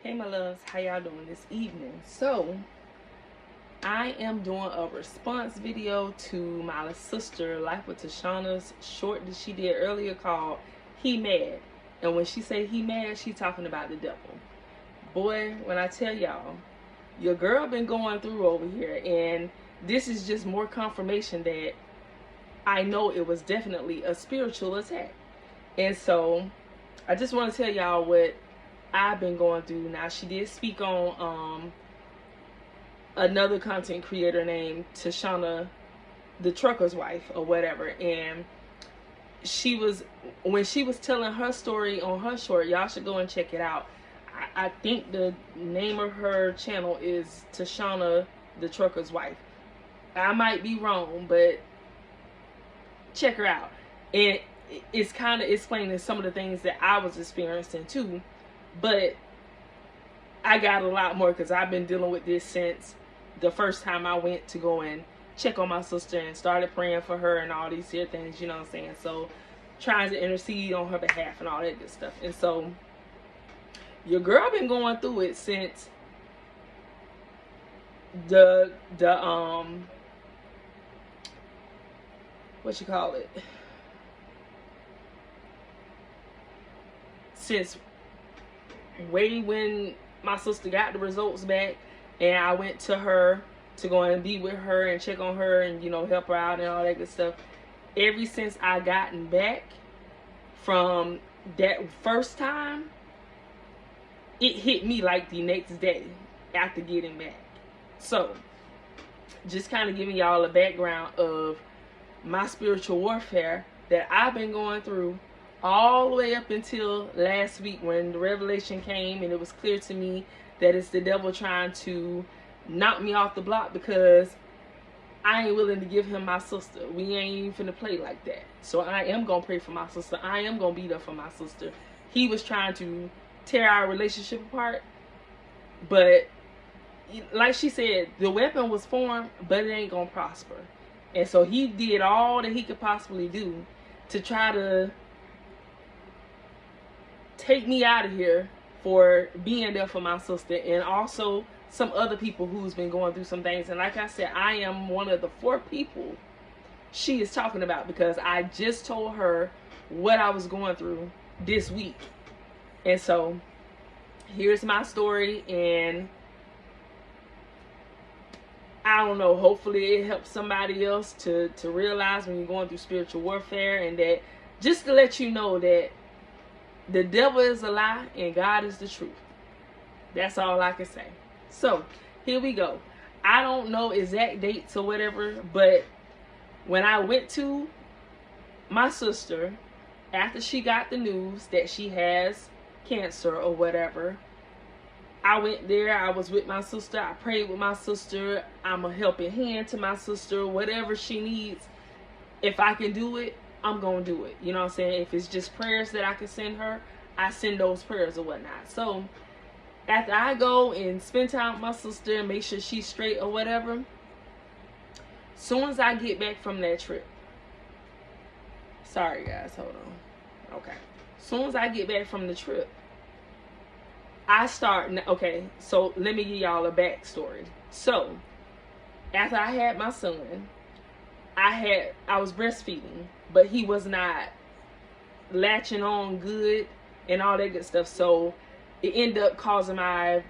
Hey my loves, how y'all doing this evening? So I am doing a response video to my sister Life with Tashana's short that she did earlier called He Mad. And when she say he mad, she talking about the devil. Boy, when I tell y'all, your girl been going through over here, and this is just more confirmation that I know it was definitely a spiritual attack. And so I just want to tell y'all what I've been going through. Now, she did speak on another content creator named Tashana, the trucker's wife or whatever, and when she was telling her story on her short, y'all should go and check it out. I think the name of her channel is Tashana, the trucker's wife. I might be wrong, but check her out. And it's kind of explaining some of the things that I was experiencing too. But I got a lot more because I've been dealing with this since the first time I went to go and check on my sister and started praying for her and all these here things, you know what I'm saying? So trying to intercede on her behalf and all that good stuff. And so your girl been going through it since the what you call it? Since way when my sister got the results back and I went to her to go and be with her and check on her and, you know, help her out and all that good stuff. Ever since I gotten back from that first time, it hit me like the next day after getting back. So just kind of giving y'all a background of my spiritual warfare that I've been going through all the way up until last week when the revelation came and it was clear to me that it's the devil trying to knock me off the block because I ain't willing to give him my sister. We ain't even finna play like that. So I am gonna pray for my sister. I am gonna be there for my sister. He was trying to tear our relationship apart, but like she said, the weapon was formed, but it ain't gonna prosper. And so he did all that he could possibly do to try to take me out of here for being there for my sister and also some other people who's been going through some things. And like I said, I am one of the 4 people she is talking about because I just told her what I was going through this week. And so here's my story, and I don't know, hopefully it helps somebody else to realize when you're going through spiritual warfare, and that just to let you know that the devil is a lie and God is the truth. That's all I can say. So here we go. I don't know exact dates or whatever, but when I went to my sister after she got the news that she has cancer or whatever, I went there. I was with my sister. I prayed with my sister. I'm a helping hand to my sister. Whatever she needs, if I can do it, I'm going to do it. You know what I'm saying? If it's just prayers that I can send her, I send those prayers or whatnot. So after I go and spend time with my sister and make sure she's straight or whatever, soon as I get back from that trip, sorry guys, hold on. Okay. Soon as I get back from the trip, I start, okay, so let me give y'all a backstory. So after I had my son, I was breastfeeding, but he was not latching on good and all that good stuff. So it ended up causing my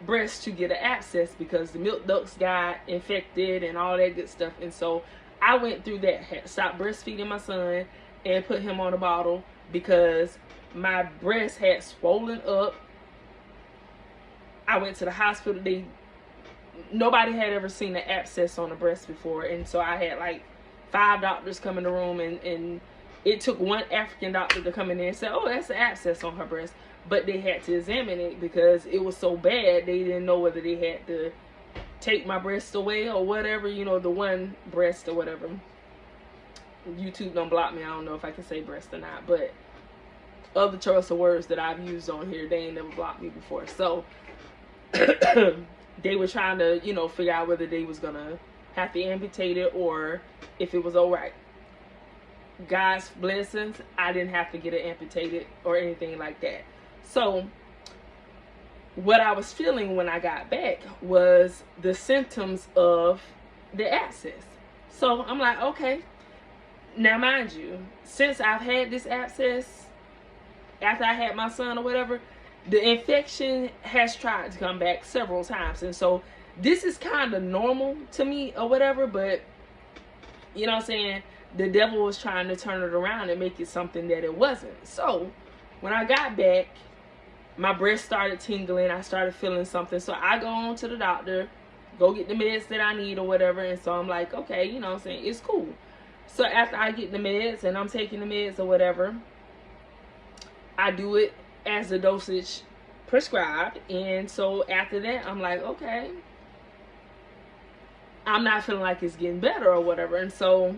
breast to get an abscess because the milk ducts got infected and all that good stuff. And so I went through that, had stopped breastfeeding my son and put him on a bottle because my breast had swollen up. I went to the hospital. Nobody had ever seen an abscess on a breast before, and so I had like 5 doctors come in the room, and it took one African doctor to come in there and say, oh, that's an abscess on her breast. But they had to examine it because it was so bad they didn't know whether they had to take my breast away or whatever, you know, the one breast or whatever. YouTube don't block me. I don't know if I can say breast or not, but other choice of words that I've used on here, they ain't never blocked me before. So they were trying to, you know, figure out whether they was gonna have to amputate it or if it was all right. God's blessings, I didn't have to get it amputated or anything like that. So what I was feeling when I got back was the symptoms of the abscess. So I'm like, okay. Now, mind you, since I've had this abscess, after I had my son or whatever, the infection has tried to come back several times. And so this is kind of normal to me or whatever, but you know what I'm saying? The devil was trying to turn it around and make it something that it wasn't. So when I got back, my breast started tingling. I started feeling something. So I go on to the doctor, go get the meds that I need or whatever. And so I'm like, okay, you know what I'm saying? It's cool. So after I get the meds and I'm taking the meds or whatever, I do it as the dosage prescribed. And so after that, I'm like, okay, I'm not feeling like it's getting better or whatever. And so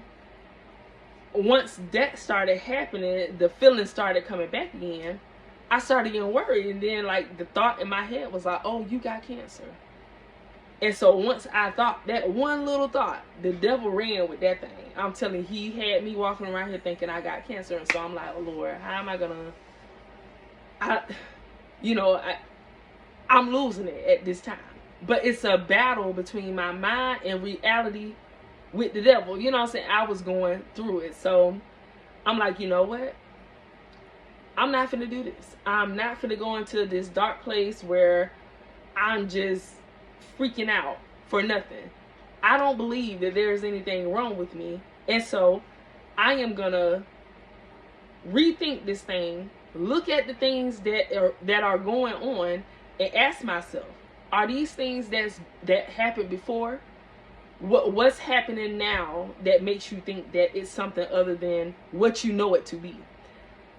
once that started happening, the feeling started coming back again. I started getting worried. And then like the thought in my head was like, oh, you got cancer. And so once I thought that one little thought, the devil ran with that thing. I'm telling you, he had me walking around here thinking I got cancer. And so I'm like, oh Lord, how am I gonna, I'm losing it at this time. But it's a battle between my mind and reality with the devil. You know what I'm saying? I was going through it. So I'm like, you know what? I'm not finna do this. I'm not finna go into this dark place where I'm just freaking out for nothing. I don't believe that there's anything wrong with me. And so I am gonna rethink this thing, look at the things that are going on, and ask myself, are these things that happened before? What's happening now that makes you think that it's something other than what you know it to be?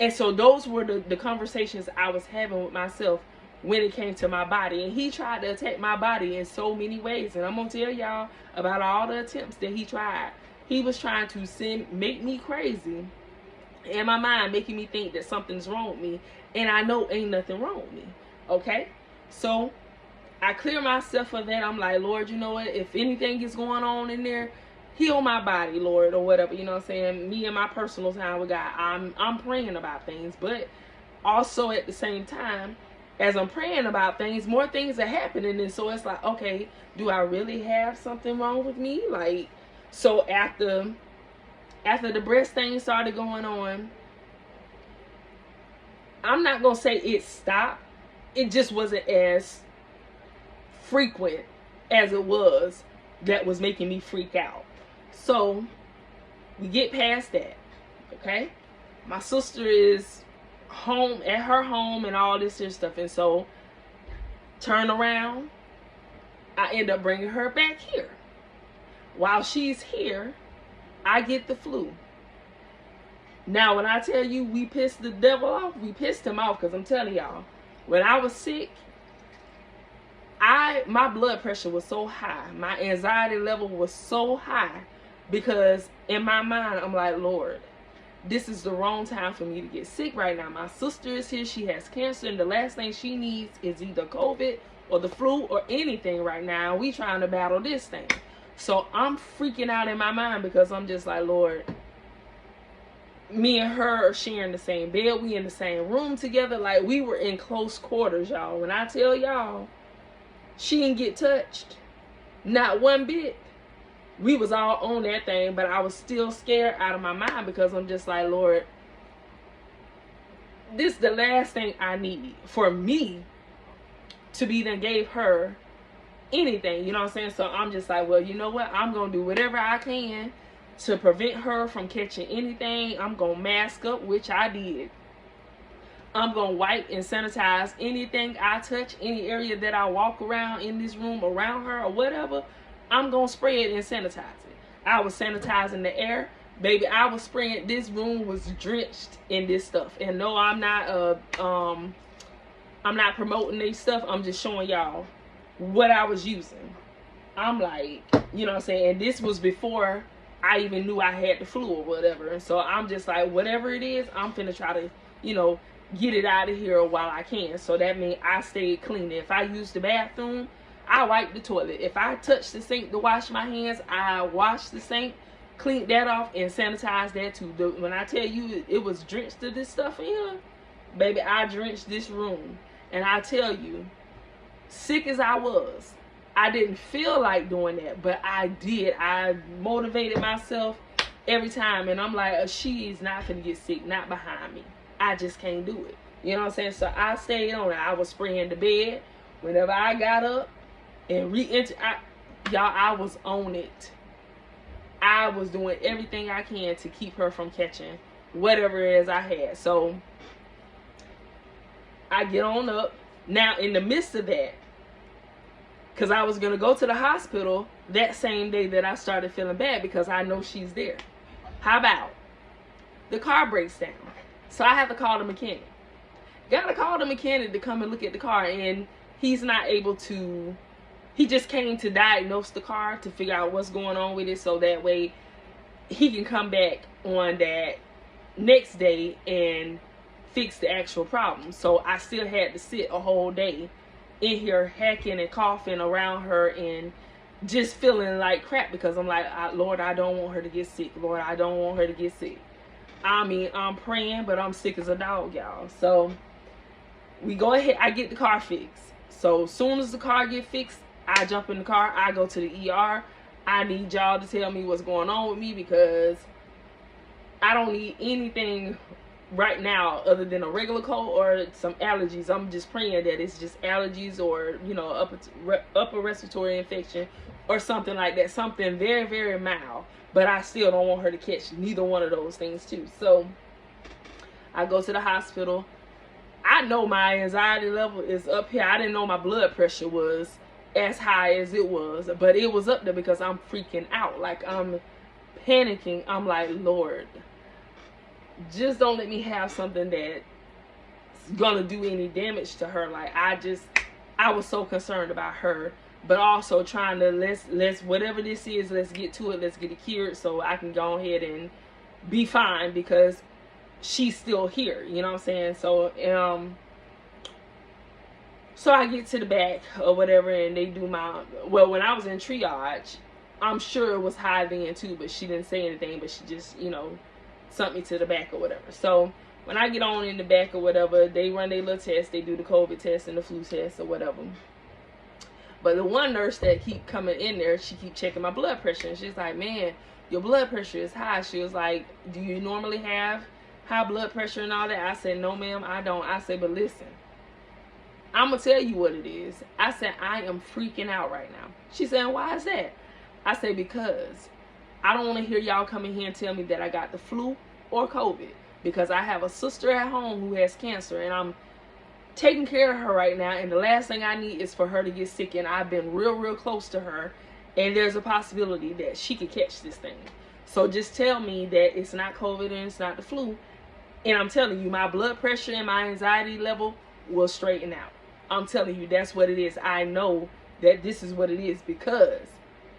And so those were the conversations I was having with myself when it came to my body. And he tried to attack my body in so many ways. And I'm going to tell y'all about all the attempts that he tried. He was trying to make me crazy in my mind, making me think that something's wrong with me. And I know ain't nothing wrong with me. Okay? So I clear myself of that. I'm like, Lord, you know what? If anything is going on in there, heal my body, Lord, or whatever. You know what I'm saying? Me and my personal time with God, I'm praying about things. But also at the same time, as I'm praying about things, more things are happening. And so it's like, okay, do I really have something wrong with me? Like, so after the breast thing started going on, I'm not going to say it stopped. It just wasn't as frequent as it was that was making me freak out. So we get past that. Okay? My sister is home, at her home and all this stuff. And so turn around, I end up bringing her back here. While she's here, I get the flu. Now when I tell you we pissed the devil off, we pissed him off, because I'm telling y'all, when I was sick, my blood pressure was so high, my anxiety level was so high, because in my mind I'm like, Lord, this is the wrong time for me to get sick right now. My sister is here, she has cancer, and the last thing she needs is either COVID or the flu or anything right now. We trying to battle this thing. So I'm freaking out in my mind, because I'm just like, Lord, me and her are sharing the same bed, we in the same room together, like we were in close quarters, y'all. When I tell y'all, she didn't get touched, not one bit. We was all on that thing, but I was still scared out of my mind, because I'm just like, Lord, this is the last thing I need for me to be done gave her anything, you know what I'm saying? So I'm just like, well, you know what? I'm going to do whatever I can to prevent her from catching anything. I'm going to mask up, which I did. I'm going to wipe and sanitize anything I touch, any area that I walk around in this room around her or whatever. I'm going to spray it and sanitize it. I was sanitizing the air. Baby, I was spraying. This room was drenched in this stuff. And no, I'm not promoting this stuff. I'm just showing y'all what I was using. I'm like, you know what I'm saying? And this was before I even knew I had the flu or whatever. And so I'm just like, whatever it is, I'm finna try to, get it out of here while I can. So that means I stayed clean. If I use the bathroom, I wipe the toilet. If I touch the sink to wash my hands, I wash the sink, clean that off, and sanitize that too. When I tell you it was drenched to this stuff in here, baby, I drenched this room. And I tell you, sick as I was, I didn't feel like doing that, but I did. I motivated myself every time, and I'm like, she's not gonna get sick, not behind me. I just can't do it. You know what I'm saying? So I stayed on it. I was spraying the bed whenever I got up and re-enter. Y'all, I was on it. I was doing everything I can to keep her from catching whatever it is I had. So I get on up. Now, in the midst of that, because I was going to go to the hospital that same day that I started feeling bad because I know she's there. How about the car breaks down? So I have to call the mechanic. Got to call the mechanic to come and look at the car, and he's not able to. He just came to diagnose the car to figure out what's going on with it, so that way he can come back on that next day and fix the actual problem. So I still had to sit a whole day in here hacking and coughing around her and just feeling like crap because I'm like, Lord, I don't want her to get sick. Lord, I don't want her to get sick. I mean, I'm praying, but I'm sick as a dog, y'all. So we go ahead. I get the car fixed. So as soon as the car get fixed, I jump in the car. I go to the ER. I need y'all to tell me what's going on with me because I don't need anything right now other than a regular cold or some allergies. I'm just praying that it's just allergies or, you know, upper respiratory infection or something like that. Something very, very mild. But I still don't want her to catch neither one of those things too. So I go to the hospital. I know my anxiety level is up here. I didn't know my blood pressure was as high as it was, but it was up there because I'm freaking out. Like, I'm panicking. I'm like, Lord, just don't let me have something that's gonna do any damage to her. Like, I was so concerned about her, but also trying to let's whatever this is, let's get to it, let's get it cured so I can go ahead and be fine because she's still here, you know what I'm saying? So I get to the back or whatever, and they do well, when I was in triage, I'm sure it was high then too, but she didn't say anything, but she just, you know, sent me to the back or whatever. So when I get on in the back or whatever, they run their little test. They do the COVID test and the flu test or whatever. But the one nurse that keep coming in there, she keep checking my blood pressure. And she's like, man, your blood pressure is high. She was like, do you normally have high blood pressure and all that? I said, no, ma'am, I don't. I said, but listen, I'm going to tell you what it is. I said, I am freaking out right now. She said, why is that? I said, because I don't want to hear y'all come in here and tell me that I got the flu or COVID. Because I have a sister at home who has cancer, and I'm taking care of her right now, and the last thing I need is for her to get sick, and I've been real close to her, and there's a possibility that she could catch this thing. So just tell me that it's not COVID and it's not the flu, and I'm telling you, my blood pressure and my anxiety level will straighten out. I'm telling you, that's what it is. I know that this is what it is because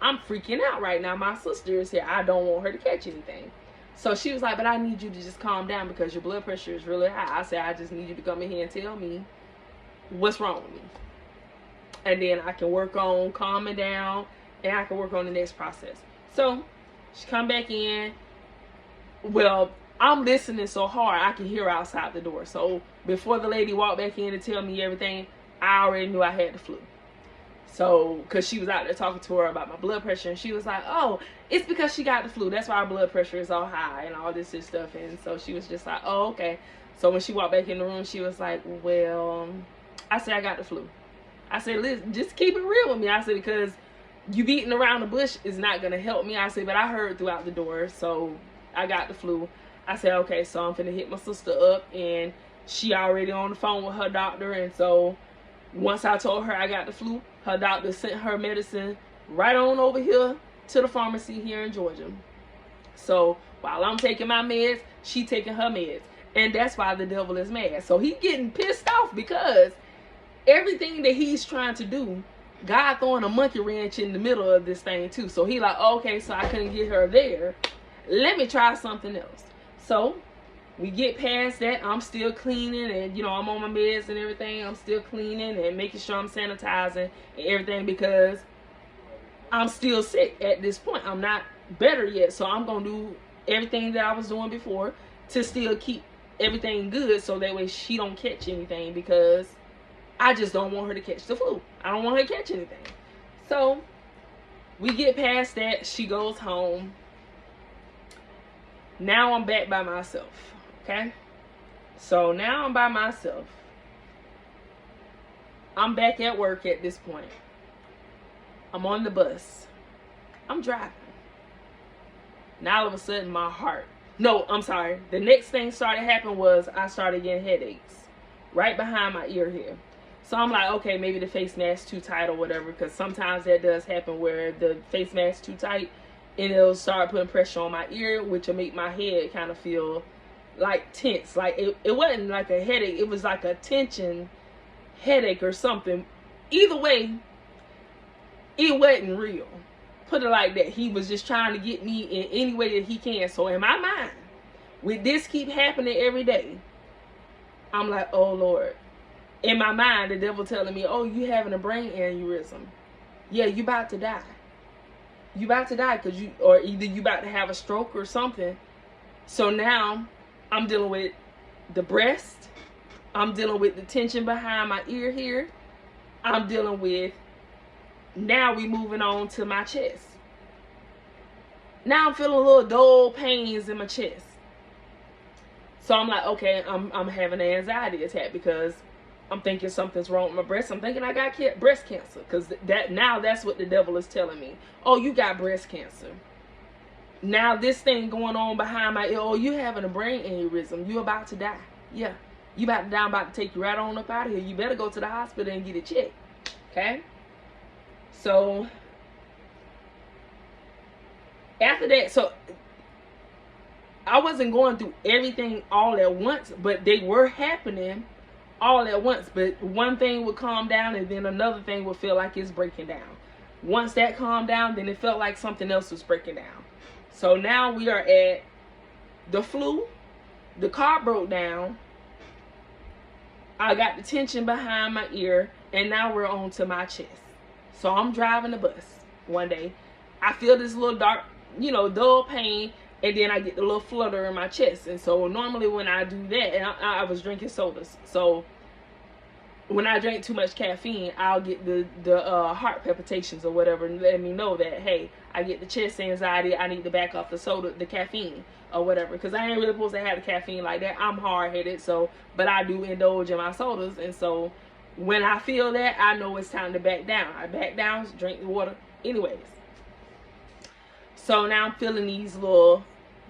I'm freaking out right now. My sister is here. I don't want her to catch anything. So she was like, but I need you to just calm down because your blood pressure is really high. I said, I just need you to come in here and tell me what's wrong with me. And then I can work on calming down and I can work on the next process. So she come back in. Well, I'm listening so hard I can hear her outside the door. So before the lady walked back in to tell me everything, I already knew I had the flu. So, because she was out there talking to her about my blood pressure, and she was like, oh, it's because she got the flu. That's why her blood pressure is all high and all this stuff. And so she was just like, oh, okay. So when she walked back in the room, she was like, well, I said, I got the flu. I said, listen, just keep it real with me. I said, because you beating around the bush is not going to help me. I said, but I heard throughout the door, so I got the flu. I said, okay, so I'm finna hit my sister up, and she already on the phone with her doctor. And so once I told her I got the flu, her doctor sent her medicine right on over here to the pharmacy here in Georgia. So while I'm taking my meds, she taking her meds. And that's why the devil is mad. So he getting pissed off because everything that he's trying to do, God throwing a monkey wrench in the middle of this thing too. So he like, okay, so I couldn't get her there. Let me try something else. So we get past that. I'm still cleaning and, you know, I'm on my meds and everything. I'm still cleaning and making sure I'm sanitizing and everything because I'm still sick at this point. I'm not better yet. So I'm going to do everything that I was doing before to still keep everything good so that way she don't catch anything because I just don't want her to catch the flu. I don't want her to catch anything. So we get past that. She goes home. Now I'm back by myself. Okay? So now I'm by myself. I'm back at work at this point. I'm on the bus. I'm driving. Now all of a sudden my heart. No, I'm sorry. The next thing started happening was I started getting headaches. Right behind my ear here. So I'm like, okay, maybe the face mask too tight or whatever. Because sometimes that does happen where the face mask too tight. And it'll start putting pressure on my ear. Which will make my head kind of feel like tense. Like it wasn't like a headache. It was like a tension headache or something. Either way, it wasn't real. Put it like that. He was just trying to get me in any way that he can. So in my mind, with this keep happening every day, I'm like, oh Lord. In my mind, the devil telling me, oh, you having a brain aneurysm. Yeah, you about to die. You about to die because or either you about to have a stroke or something. So now I'm dealing with the breast. I'm dealing with the tension behind my ear here. I'm dealing with, now we moving on to my chest. Now I'm feeling a little dull pains in my chest. So I'm like, okay, I'm having an anxiety attack because I'm thinking something's wrong with my breast. I'm thinking I got breast cancer because that's what the devil is telling me. Oh, you got breast cancer. Now this thing going on behind my ear. Oh, you having a brain aneurysm. You about to die. Yeah, you about to die. I'm about to take you right on up out of here. You better go to the hospital and get it checked. Okay. So after that, so I wasn't going through everything all at once, but they were happening all at once. But one thing would calm down and then another thing would feel like it's breaking down. Once that calmed down, then it felt like something else was breaking down. So now we are at the flu. The car broke down. I got the tension behind my ear, and now we're on to my chest. So I'm driving the bus one day. I feel this little dark, dull pain, and then I get the little flutter in my chest. And so normally when I do that, and I was drinking sodas. So when I drink too much caffeine, I'll get the heart palpitations or whatever, and letting me know that, hey, I get the chest anxiety. I need to back off the soda, the caffeine or whatever, because I ain't really supposed to have the caffeine like that. I'm hard-headed, but I do indulge in my sodas. And so when I feel that, I know it's time to back down. I back down, drink the water. Anyways, so now I'm feeling these little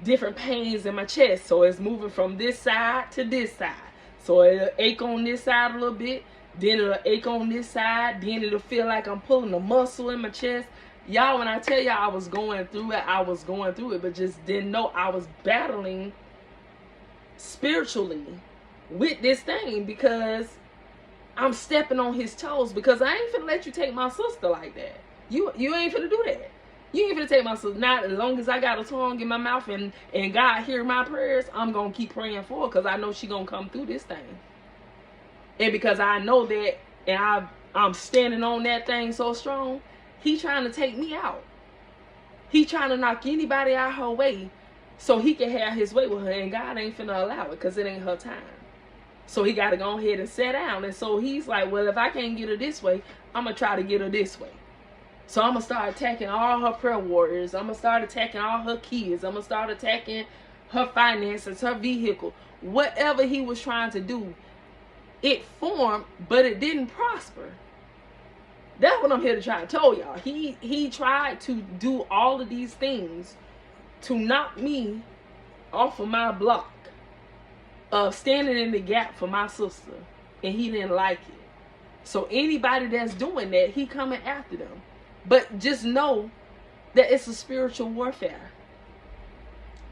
different pains in my chest. So it's moving from this side to this side. So it'll ache on this side a little bit, then it'll ache on this side, then it'll feel like I'm pulling a muscle in my chest. Y'all, when I tell y'all I was going through it, but just didn't know I was battling spiritually with this thing, because I'm stepping on his toes, because I ain't finna let you take my sister like that. You ain't finna do that. You ain't finna take my sister. Not as long as I got a tongue in my mouth and God hear my prayers, I'm gonna keep praying for her, because I know she gonna come through this thing. And because I know that, and I'm standing on that thing so strong, he trying to take me out. He trying to knock anybody out her way so he can have his way with her, and God ain't finna allow it, because it ain't her time. So he got to go ahead and sit down. And so he's like, well, if I can't get her this way, I'm going to try to get her this way. So I'm going to start attacking all her prayer warriors. I'm going to start attacking all her kids. I'm going to start attacking her finances, her vehicle. Whatever he was trying to do, it formed, but it didn't prosper. That's what I'm here to try to tell y'all. He tried to do all of these things to knock me off of my block of standing in the gap for my sister, and he didn't like it. So anybody that's doing that, he coming after them. But just know that it's a spiritual warfare,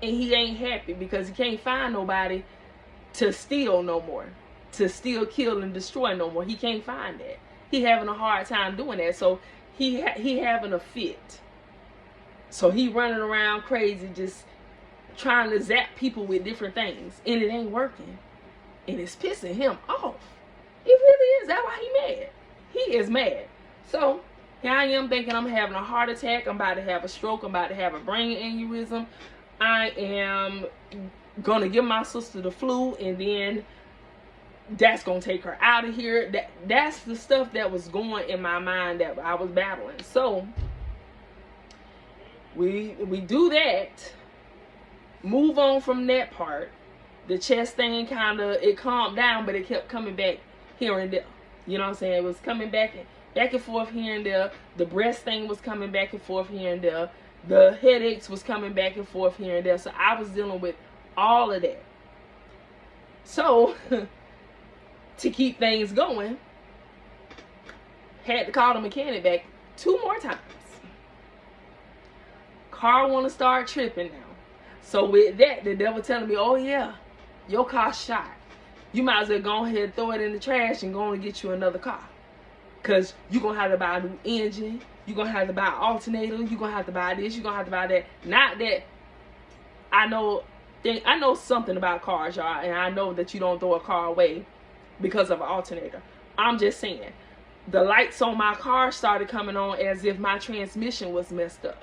and he ain't happy because he can't find nobody to steal no more, to steal, kill, and destroy no more. He can't find that. He having a hard time doing that. So he having a fit. So he running around crazy, just trying to zap people with different things, and it ain't working, and it's pissing him off. It really is. That's why he mad. He is mad. So here I am thinking I'm having a heart attack, I'm about to have a stroke, I'm about to have a brain aneurysm, I am gonna give my sister the flu, and then that's gonna take her out of here. That's the stuff that was going in my mind that I was battling. So we do that, move on from that part. The chest thing it calmed down, but it kept coming back here and there. You know what I'm saying? It was coming back and forth here and there. The breast thing was coming back and forth here and there. The headaches was coming back and forth here and there. So I was dealing with all of that. So to keep things going, had to call the mechanic back 2 more times. Car want to start tripping now. So with that, the devil telling me, oh yeah, your car's shot. You might as well go ahead and throw it in the trash and go and get you another car. Because you're going to have to buy a new engine. You're going to have to buy an alternator. You're going to have to buy this. You're going to have to buy that. Not that I know something about cars, y'all. And I know that you don't throw a car away because of an alternator. I'm just saying. The lights on my car started coming on as if my transmission was messed up.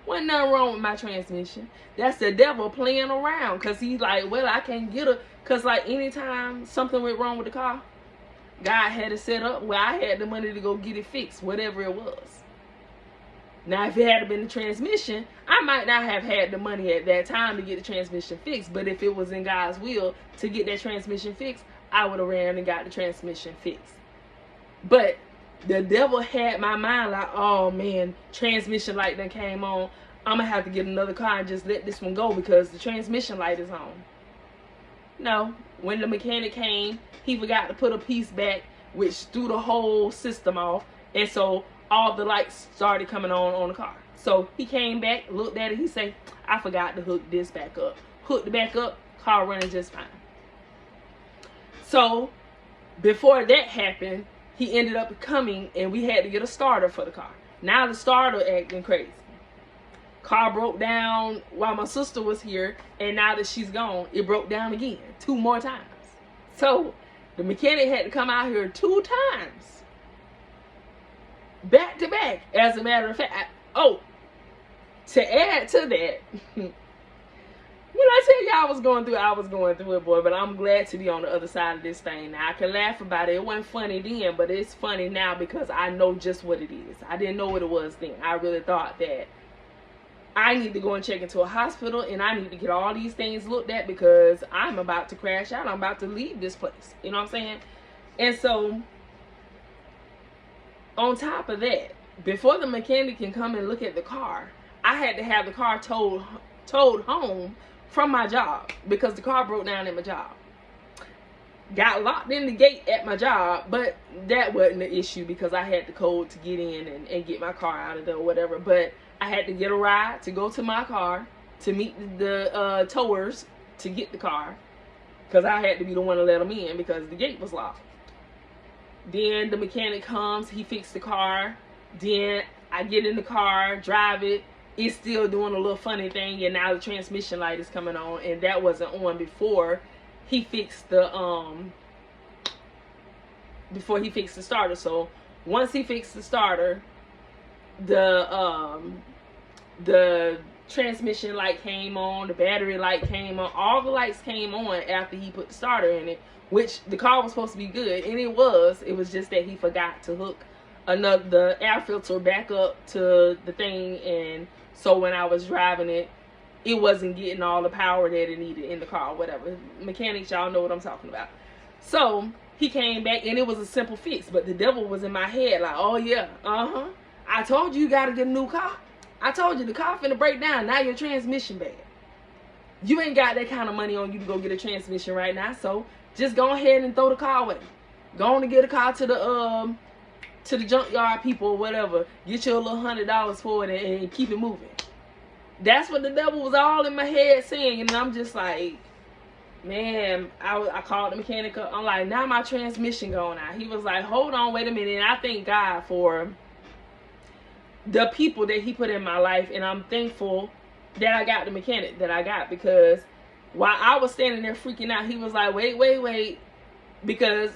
Wasn't nothing wrong with my transmission. That's the devil playing around. Because he's like, well, I can't get her. Because like anytime something went wrong with the car, God had it set up where I had the money to go get it fixed, whatever it was. Now, if it had been the transmission, I might not have had the money at that time to get the transmission fixed. But if it was in God's will to get that transmission fixed, I would have ran and got the transmission fixed. But the devil had my mind like, oh man, transmission light done came on. I'm going to have to get another car and just let this one go because the transmission light is on. No, when the mechanic came, he forgot to put a piece back, which threw the whole system off. And so all the lights started coming on the car. So he came back, looked at it, he said, I forgot to hook this back up. Hooked it back up, car running just fine. So before that happened, he ended up coming and we had to get a starter for the car. Now the starter acting crazy. Car broke down while my sister was here, and now that she's gone, it broke down again 2 more times. So the mechanic had to come out here 2 times. Back to back, as a matter of fact. To add to that, when I tell you I was going through it, boy, but I'm glad to be on the other side of this thing now. I can laugh about it. It wasn't funny then, but it's funny now because I know just what it is. I didn't know what it was then. I really thought that I need to go and check into a hospital and I need to get all these things looked at because I'm about to crash out. I'm about to leave this place. You know what I'm saying? And so, on top of that, before the mechanic can come and look at the car, I had to have the car towed home from my job because the car broke down at my job. Got locked in the gate at my job, but that wasn't the issue because I had the code to get in and get my car out of there or whatever. But I had to get a ride to go to my car to meet the towers to get the car because I had to be the one to let them in because the gate was locked. Then the mechanic comes, he fixed the car. Then I get in the car, drive it. It's still doing a little funny thing, and now the transmission light is coming on, and that wasn't on before he fixed the starter. So once he fixed the starter, the transmission light came on, the battery light came on, all the lights came on after he put the starter in it, which the car was supposed to be good, and it was just that he forgot to hook the air filter back up to the thing, and so when I was driving it, it wasn't getting all the power that it needed in the car or whatever. Mechanics, y'all know what I'm talking about. So he came back and it was a simple fix, but the devil was in my head like, oh yeah, I told you gotta get a new car. I told you the car finna break down, now your transmission bad. You ain't got that kind of money on you to go get a transmission right now, so just go ahead and throw the car away. Go on and get a car to the junkyard people or whatever. Get you a little $100 for it and keep it moving. That's what the devil was all in my head saying, and I'm just like, man, I called the mechanic up. I'm like, now my transmission going out. He was like, hold on, wait a minute. And I thank God for the people that he put in my life, and I'm thankful that I got the mechanic that I got, because while I was standing there freaking out, he was like, wait, because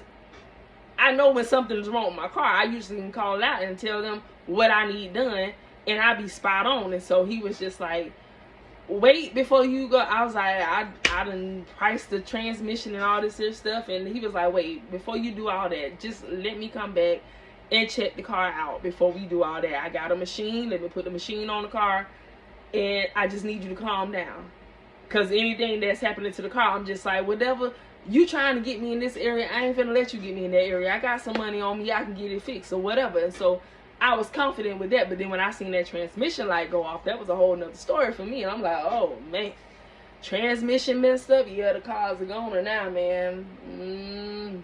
I know when something's wrong with my car. I usually can call it out and tell them what I need done, and I be spot on. And so he was just like, wait before you go. I was like, I done priced the transmission and all this here stuff. And he was like, wait, before you do all that, just let me come back and check the car out before we do all that. I got a machine. Let me put the machine on the car. And I just need you to calm down. Because anything that's happening to the car, I'm just like, whatever you trying to get me in this area, I ain't finna let you get me in that area. I got some money on me. I can get it fixed or whatever. And so I was confident with that. But then when I seen that transmission light go off, that was a whole nother story for me. And I'm like, oh, man. Transmission messed up. Yeah, the car's a goner now, man.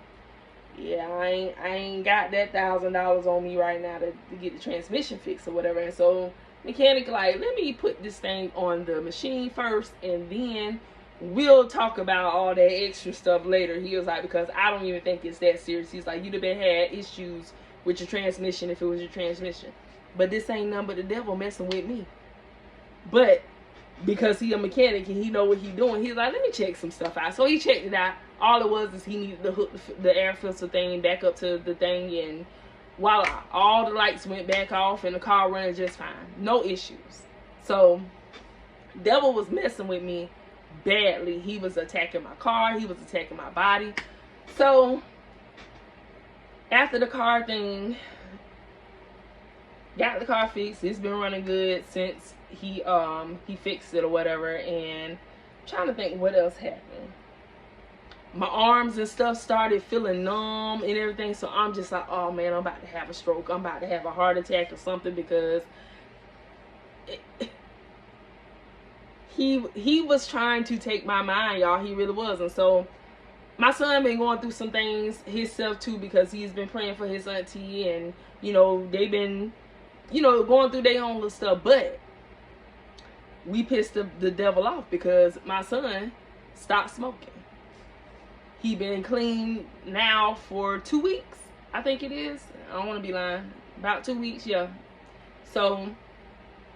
Yeah, I ain't got that $1,000 on me right now to get the transmission fixed or whatever. And so mechanic like, let me put this thing on the machine first, and then we'll talk about all that extra stuff later. He was like, because I don't even think it's that serious. He's like, you'd have been had issues with your transmission if it was your transmission. But this ain't nothing but the devil messing with me. But because he a mechanic and he know what he doing, he's like, let me check some stuff out. So he checked it out. All it was is he needed to hook the air filter thing back up to the thing, and voila, all the lights went back off and the car running just fine. No issues. So devil was messing with me badly. He was attacking my car. He was attacking my body. So after the car thing, got the car fixed. It's been running good since he fixed it or whatever. And I'm trying to think what else happened. My arms and stuff started feeling numb and everything. So I'm just like, oh man, I'm about to have a stroke. I'm about to have a heart attack or something, because he was trying to take my mind, y'all. He really was. And so my son been going through some things himself too, because he's been praying for his auntie, and you know, they've been, you know, going through their own little stuff. But we pissed the devil off because my son stopped smoking. He been clean now for 2 weeks, I think it is. I don't want to be lying. About 2 weeks, yeah. So,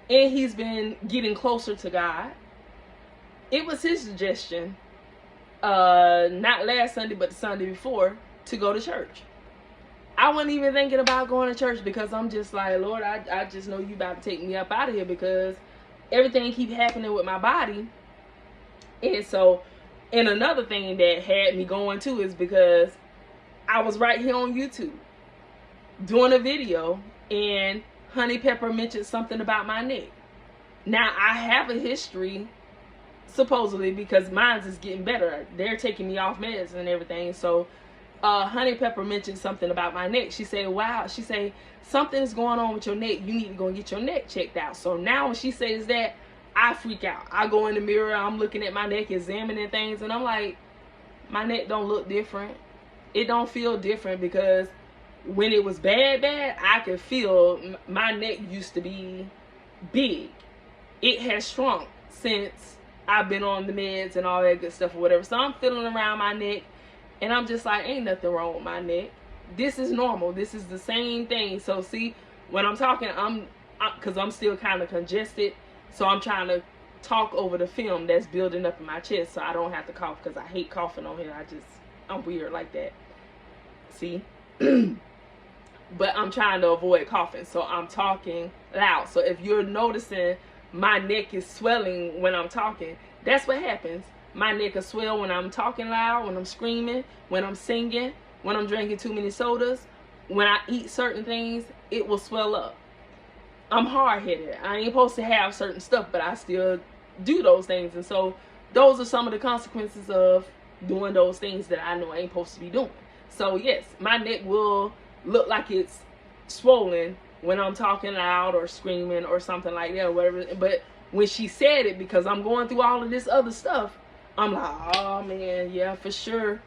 and he's been getting closer to God. It was his suggestion, not last Sunday, but the Sunday before, to go to church. I wasn't even thinking about going to church, because I'm just like, Lord, I just know you about to take me up out of here, because everything keep happening with my body. And so, and another thing that had me going too is because I was right here on YouTube doing a video, and Honey Pepper mentioned something about my neck. Now, I have a history, supposedly, because mine's is getting better. They're taking me off meds and everything. So Honey Pepper mentioned something about my neck. She said, wow, she said, something's going on with your neck. You need to go and get your neck checked out. So now when she says that, I freak out. I go in the mirror, I'm looking at my neck, examining things, and I'm like, my neck don't look different. It don't feel different, because when it was bad, I could feel my neck used to be big. It has shrunk since I've been on the meds and all that good stuff or whatever. So I'm feeling around my neck, and I'm just like, ain't nothing wrong with my neck. This is normal. This is the same thing. So see, when I'm talking, because I'm still kind of congested, so I'm trying to talk over the film that's building up in my chest so I don't have to cough, because I hate coughing on here. I'm weird like that. See? But I'm trying to avoid coughing, so I'm talking loud. So if you're noticing my neck is swelling when I'm talking, that's what happens. My neck will swell when I'm talking loud, when I'm screaming, when I'm singing, when I'm drinking too many sodas, when I eat certain things, it will swell up. I'm hard-headed. I ain't supposed to have certain stuff, but I still do those things. And so those are some of the consequences of doing those things that I know I ain't supposed to be doing. So yes, my neck will look like it's swollen when I'm talking loud or screaming or something like that or whatever. But when she said it, because I'm going through all of this other stuff, I'm like, oh man, yeah, for sure.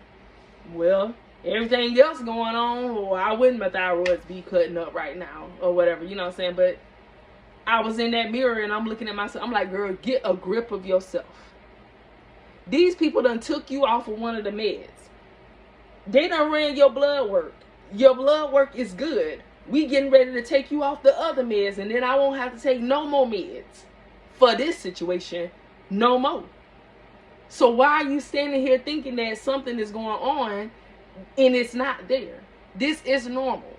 Well, everything else going on, why wouldn't my thyroids be cutting up right now or whatever, you know what I'm saying? But I was in that mirror and I'm looking at myself. I'm like, girl, get a grip of yourself. These people done took you off of one of the meds. They done ran your blood work. Your blood work is good. We getting ready to take you off the other meds, and then I won't have to take no more meds for this situation no more. So why are you standing here thinking that something is going on and it's not there? This is normal.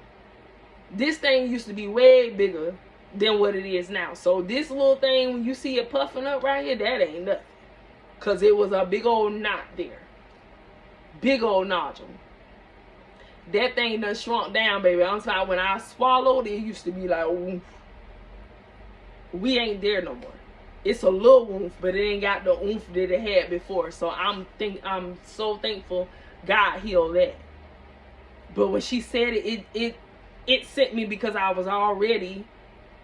This thing used to be way bigger than what it is now. So this little thing, when you see it puffing up right here, that ain't nothing. Because it was a big old knot there. Big old nodule. That thing done shrunk down, baby. I'm sorry, when I swallowed, it used to be like, oof. We ain't there no more. It's a little oomph, but it ain't got the oomph that it had before. So I'm so thankful God healed that. But when she said it sent me, because I was already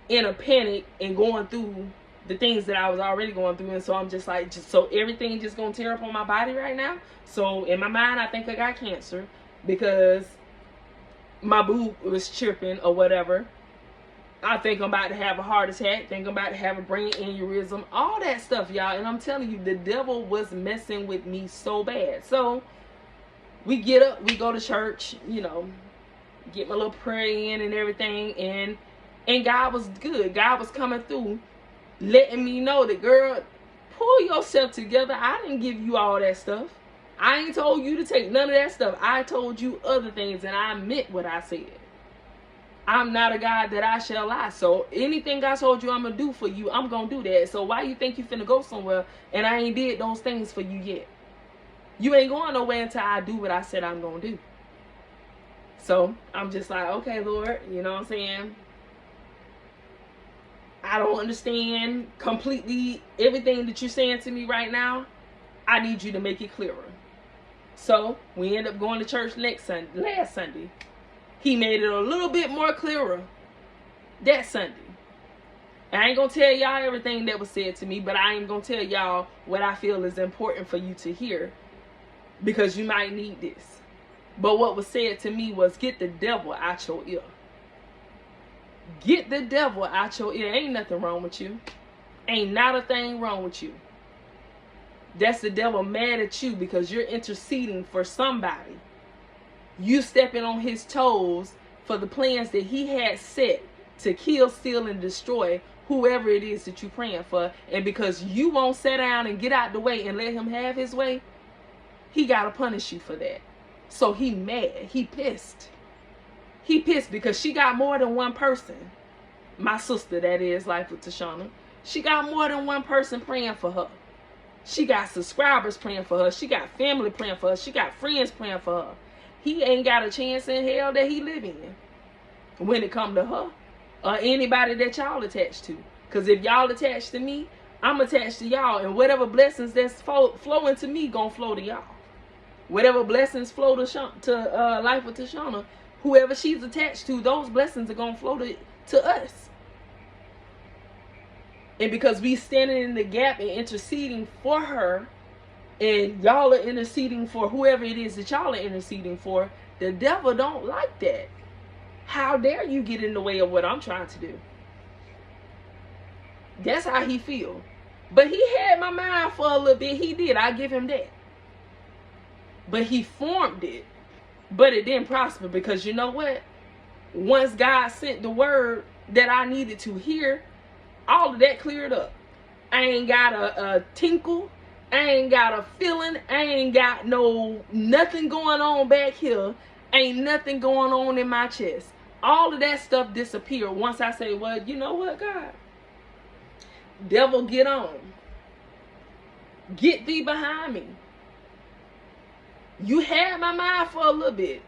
in a panic and going through the things that I was already going through. And so I'm just like, so everything just gonna tear up on my body right now. So in my mind, I think I got cancer because my boob was tripping or whatever. I think I'm about to have a heart attack. Think I'm about to have a brain aneurysm. All that stuff, y'all. And I'm telling you, the devil was messing with me so bad. So we get up, we go to church, you know, get my little prayer in and everything. And God was good. God was coming through, letting me know that, girl, pull yourself together. I didn't give you all that stuff. I ain't told you to take none of that stuff. I told you other things, and I meant what I said. I'm not a God that I shall lie. So anything I told you I'm going to do for you, I'm going to do that. So why you think you finna go somewhere and I ain't did those things for you yet? You ain't going nowhere until I do what I said I'm going to do. So I'm just like, okay, Lord, you know what I'm saying? I don't understand completely everything that you're saying to me right now. I need you to make it clearer. So we end up going to church last Sunday. He made it a little bit more clearer that Sunday. I ain't gonna tell y'all everything that was said to me, but I ain't gonna tell y'all what I feel is important for you to hear, because you might need this. But what was said to me was, get the devil out your ear. Get the devil out your ear. Ain't nothing wrong with you. Ain't not a thing wrong with you. That's the devil mad at you because you're interceding for somebody. You stepping on his toes for the plans that he had set to kill, steal, and destroy whoever it is that you're praying for. And because you won't sit down and get out the way and let him have his way, he got to punish you for that. So he mad. He pissed. He pissed because she got more than one person. My sister, that is, Life with Tashana. She got more than one person praying for her. She got subscribers praying for her. She got family praying for her. She got friends praying for her. He ain't got a chance in hell that he live in when it come to her or anybody that y'all attached to. Because if y'all attached to me, I'm attached to y'all. And whatever blessings that's flowing to me gonna flow to y'all. Whatever blessings flow to Life with Tashana, whoever she's attached to, those blessings are gonna flow to us. And because we standing in the gap and interceding for her, and y'all are interceding for whoever it is that y'all are interceding for, the devil don't like that. How dare you get in the way of what I'm trying to do? That's how he feel. But he had my mind for a little bit. He did. I give him that. But he formed it. But it didn't prosper, because you know what? Once God sent the word that I needed to hear, all of that cleared up. I ain't got a tinkle. I ain't got a feeling. I ain't got nothing going on back here. Ain't nothing going on in my chest. All of that stuff disappeared once I say, well, you know what, God? Devil, get on. Get thee behind me. You had my mind for a little bit.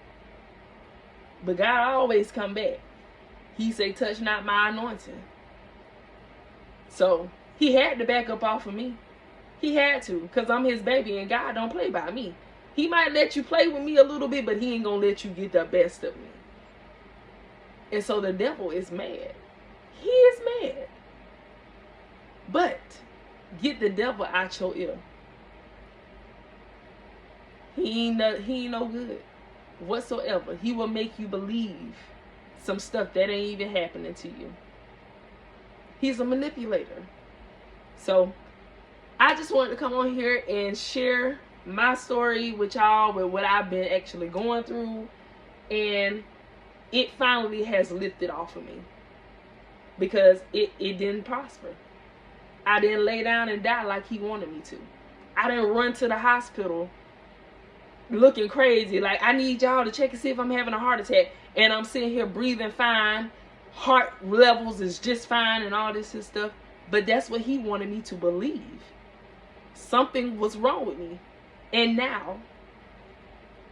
But God always come back. He say, touch not my anointing. So he had to back up off of me. He had to, because I'm his baby and God don't play by me. He might let you play with me a little bit, but he ain't going to let you get the best of me. And so the devil is mad. He is mad. But get the devil out your ear. He ain't no good whatsoever. He will make you believe some stuff that ain't even happening to you. He's a manipulator. So I just wanted to come on here and share my story with y'all, with what I've been actually going through. And it finally has lifted off of me, because it didn't prosper. I didn't lay down and die like he wanted me to. I didn't run to the hospital looking crazy like, I need y'all to check and see if I'm having a heart attack, and I'm sitting here breathing fine heart levels is just fine and all this and stuff. But that's what he wanted me to believe. Something was wrong with me. And now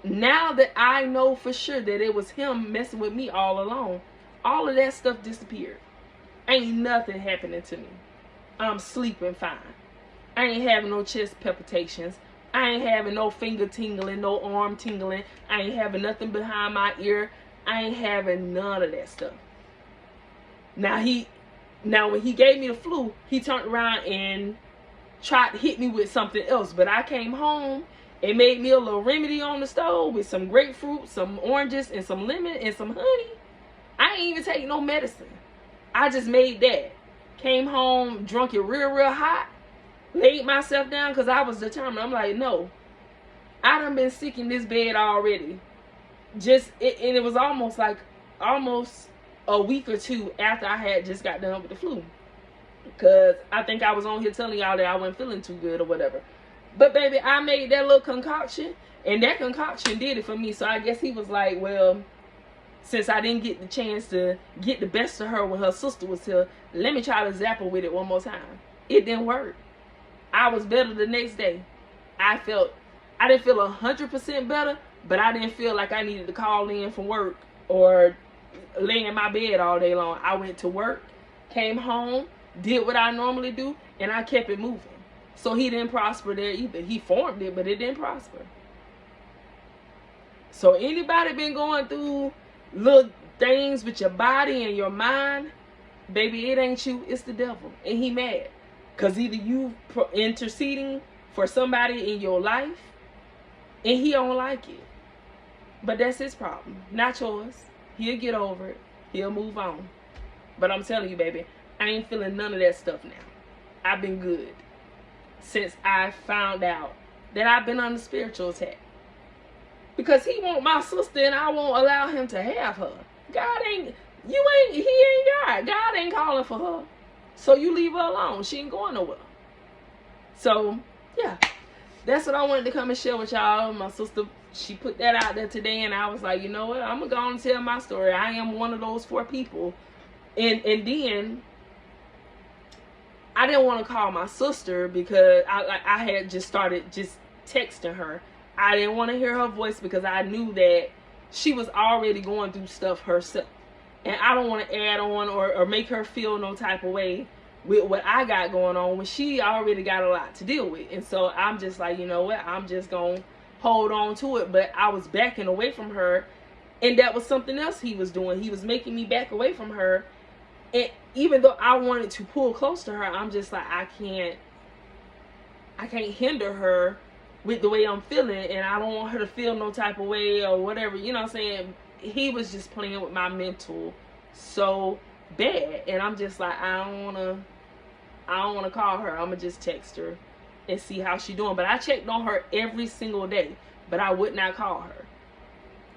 that I know for sure that it was him messing with me all along, all of that stuff disappeared. Ain't nothing happening to me. I'm sleeping fine. I ain't having no chest palpitations. I ain't having no finger tingling, no arm tingling. I ain't having nothing behind my ear. I ain't having none of that stuff. Now when he gave me the flu, he turned around and tried to hit me with something else. But I came home and made me a little remedy on the stove with some grapefruit, some oranges, and some lemon, and some honey. I ain't even take no medicine. I just made that. Came home, drunk it real hot. Laid myself down because I was determined. I'm like, no. I done been sick in this bed already. And it was almost a week or two after I had just got done with the flu. Because I think I was on here telling y'all that I wasn't feeling too good or whatever. But baby, I made that little concoction, and that concoction did it for me. So I guess he was like, well, since I didn't get the chance to get the best of her when her sister was here, let me try to zap her with it one more time. It didn't work. I was better the next day. I didn't feel 100% better, but I didn't feel like I needed to call in from work or lay in my bed all day long. I went to work, came home, did what I normally do, and I kept it moving. So he didn't prosper there either. He formed it, but it didn't prosper. So anybody been going through little things with your body and your mind, baby, it ain't you, it's the devil. And he mad. Because either you interceding for somebody in your life, and he don't like it. But that's his problem, not yours. He'll get over it. He'll move on. But I'm telling you, baby, I ain't feeling none of that stuff now. I've been good since I found out that I've been under spiritual attack. Because he want my sister and I won't allow him to have her. He ain't God. God ain't calling for her. So you leave her alone. She ain't going nowhere. So, yeah. That's what I wanted to come and share with y'all. My sister, she put that out there today, and I was like, you know what? I'm going to go on and tell my story. I am one of those 4 people. And then I didn't want to call my sister because I had just started just texting her. I didn't want to hear her voice because I knew that she was already going through stuff herself. And I don't want to add on or make her feel no type of way with what I got going on when she already got a lot to deal with. And so I'm just like, you know what? I'm just going to hold on to it. But I was backing away from her. And that was something else he was doing. He was making me back away from her. And even though I wanted to pull close to her, I'm just like, I can't hinder her with the way I'm feeling. And I don't want her to feel no type of way or whatever. You know what I'm saying? He was just playing with my mental so bad, and I'm just like, I don't want to call her. I'm gonna just text her and see how she doing. But I checked on her every single day, but I would not call her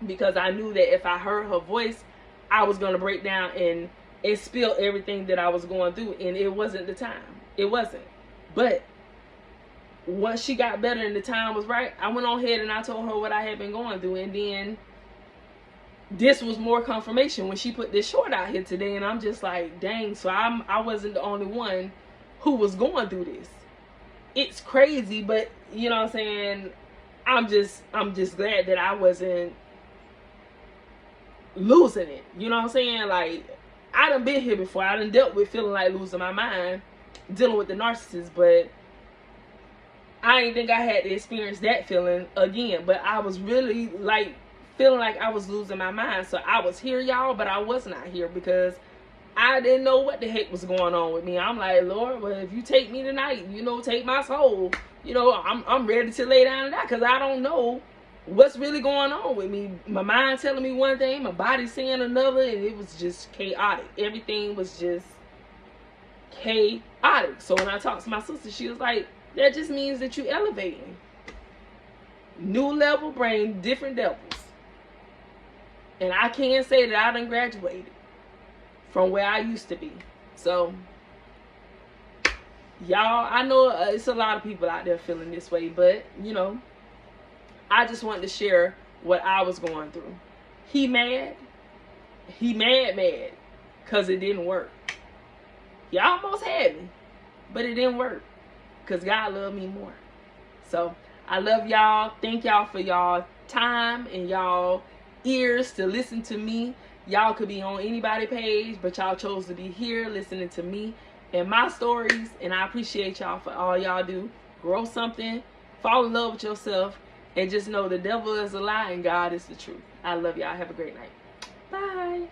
because I knew that if I heard her voice, I was gonna break down and spill everything that I was going through, and it wasn't the time. It wasn't. But once she got better and the time was right, I went on ahead and I told her what I had been going through, and then this was more confirmation when she put this short out here today, and I'm just like, dang, so I wasn't the only one who was going through this. It's crazy, but you know what I'm saying, I'm just glad that I wasn't losing it. You know what I'm saying? Like, I done been here before. I done dealt with feeling like losing my mind, dealing with the narcissist, but I didn't think I had to experience that feeling again. But I was really like feeling like I was losing my mind. So I was here, y'all, but I was not here because I didn't know what the heck was going on with me. I'm like, Lord, well, if you take me tonight, you know, take my soul. You know, I'm ready to lay down and die because I don't know what's really going on with me. My mind telling me one thing, my body saying another, and it was just chaotic. Everything was just chaotic. So when I talked to my sister, she was like, that just means that you elevating. New level brain, different devils. And I can't say that I done graduated from where I used to be. So, y'all, I know it's a lot of people out there feeling this way, but, you know, I just wanted to share what I was going through. He mad. He mad. because it didn't work. Y'all almost had me, but it didn't work because God loved me more. So I love y'all. Thank y'all for y'all time and y'all ears to listen to me. Y'all could be on anybody's page, but y'all chose to be here listening to me and my stories. And I appreciate y'all for all y'all do. Grow something, fall in love with yourself, and just know the devil is a lie and God is the truth. I love y'all. Have a great night. Bye.